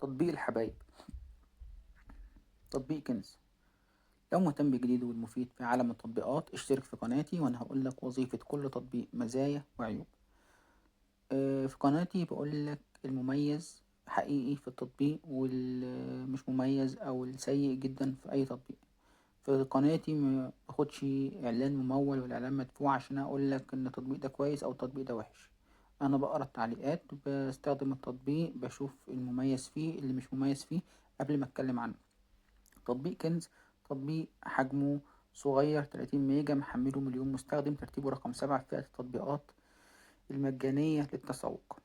تطبيق الحبايب. تطبيق كنز. لو مهتم بالجديد والمفيد في عالم التطبيقات اشترك في قناتي وانا هقولك وظيفة كل تطبيق، مزايا وعيوب. في قناتي بقولك المميز حقيقي في التطبيق والمش مميز او السيء جدا في اي تطبيق. في قناتي ما باخدش اعلان ممول ولا اعلان مدفوع عشان اقولك ان التطبيق ده كويس او التطبيق ده وحش. انا بقرا التعليقات، بستخدم التطبيق، بشوف المميز فيه اللي مش مميز فيه قبل ما اتكلم عنه. تطبيق كنز تطبيق حجمه صغير، 30 ميجا، محمله مليون مستخدم، ترتيبه رقم 7 في فئة التطبيقات المجانية للتسوق.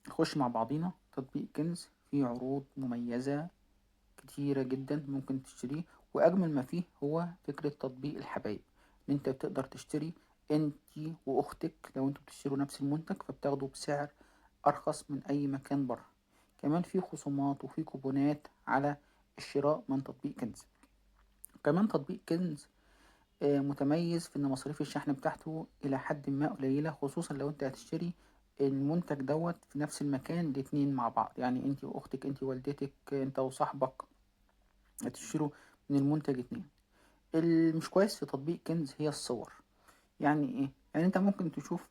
نخش مع بعضينا. تطبيق كنز فيه عروض مميزة كتيرة جدا ممكن تشتريه، وأجمل ما فيه هو فكرة تطبيق الحبايب. إن انت بتقدر تشتري انتي وأختك، لو انتوا بتشتروا نفس المنتج فبتاخدوا بسعر أرخص من أي مكان بره. كمان في خصومات وفي كوبونات على الشراء من تطبيق كنز. كمان تطبيق كنز متميز في ان مصاريف الشحن بتاعته الى حد ما قليلة، خصوصا لو انت هتشتري المنتج دوت في نفس المكان الاتنين مع بعض. يعني انت واختك، انت ووالدتك، انت وصاحبك هتشتروا من المنتج اتنين. المش كويس في تطبيق كنز هي الصور. يعني ايه؟ يعني انت ممكن تشوف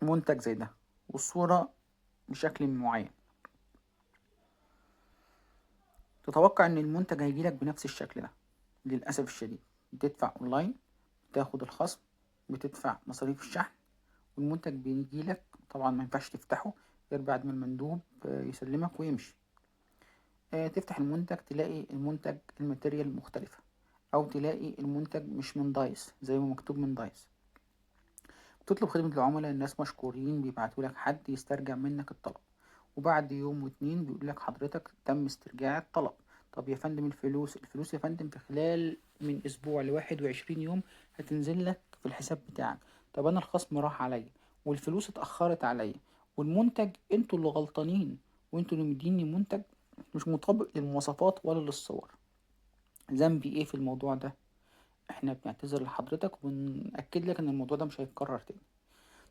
منتج زي ده والصورة بشكل معين، تتوقع ان المنتج هيجيلك بنفس الشكل ده. للأسف الشديد بتدفع اونلاين، بتاخد الخصم، بتدفع مصاريف الشحن، والمنتج بيجيلك. طبعا ما ينفعش تفتحه غير بعد ما المندوب يسلمك ويمشي. تفتح المنتج تلاقي المنتج الماتيريال مختلفة، او تلاقي المنتج مش من دايس زي ما مكتوب من دايس. تطلب خدمة العملاء، الناس مشكورين بيبعتولك حد يسترجع منك الطلب، وبعد يوم واتنين بيقولك حضرتك تم استرجاع الطلب. طب يا فندم الفلوس يا فندم في خلال من اسبوع ل21 يوم هتنزل لك في الحساب بتاعك. طب انا الخصم راح عليا والفلوس اتأخرت عليا، والمنتج انتوا اللي غلطانين، وانتوا اللي مديني منتج مش مطابق للمواصفات ولا للصور. ذنبي ايه في الموضوع ده؟ احنا بنعتذر لحضرتك وبنأكد لك ان الموضوع ده مش هيتكرر تاني.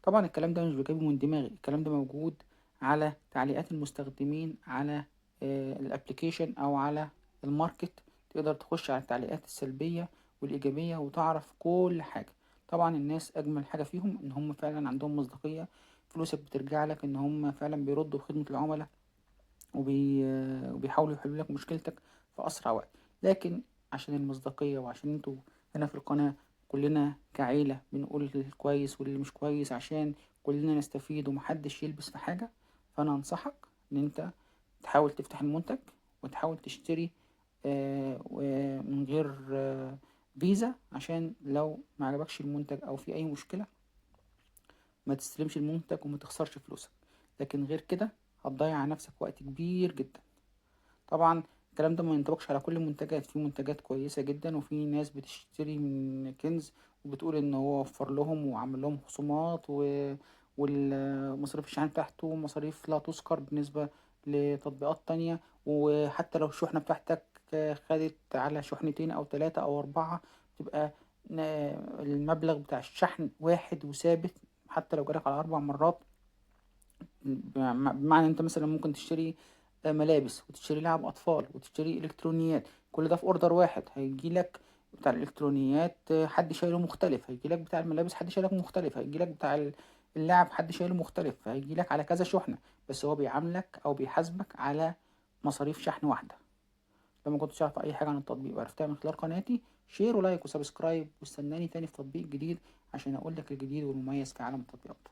طبعا الكلام ده مش بجيبه من دماغي، الكلام ده موجود على تعليقات المستخدمين على الابليكيشن او على الماركت. تقدر تخش على التعليقات السلبية والإيجابية وتعرف كل حاجة. طبعا الناس أجمل حاجة فيهم إن هم فعلا عندهم مصداقية، فلوسك بترجع لك، إن هم فعلا بيردوا بخدمة العملاء وبيحاولوا يحلوا لك مشكلتك في أسرع وقت. لكن عشان المصداقية وعشان انتوا هنا في القناة كلنا كعيلة بنقول الكويس واللي مش كويس عشان كلنا نستفيد ومحدش يلبس في حاجة، فأنا أنصحك إن انت تحاول تفتح المنتج وتحاول تشتري من غير فيزا، عشان لو ما عجبكش المنتج أو في أي مشكلة ما تستلمش المنتج وما تخسرش فلوسك. لكن غير كده هتضيع على نفسك وقت كبير جدا. طبعا الكلام ده ما ينطبقش على كل المنتجات، في منتجات كويسة جدا وفي ناس بتشتري من كنز وبتقول ان هو وفر لهم وعمل لهم خصومات والمصاريف الشحن بتاعته مصاريف لا تذكر بالنسبة لتطبيقات تانية. وحتى لو الشحنة بتاعتك خدت على شحنتين او 3 او 4، تبقى المبلغ بتاع الشحن واحد وثابت حتى لو جالك على 4 مرات. بمعنى انت مثلا ممكن تشتري ملابس وتشتري لعب اطفال وتشتري الكترونيات، كل ده في اوردر واحد. هيجيلك بتاع الالكترونيات حد شايله مختلف، هيجيلك بتاع الملابس حد شايله مختلف، هيجيلك بتاع اللعب حد شايله مختلف، هيجيلك على كذا شحنة. بس هو بيعاملك او بيحاسبك على مصاريف شحن واحدة. لو ما كنتش تعرف اي حاجة عن التطبيق وعرفتها من خلال قناتي، شير ولايك وسبسكرايب واستناني تاني في تطبيق جديد عشان اقول لك الجديد والمميز في عالم التطبيقات.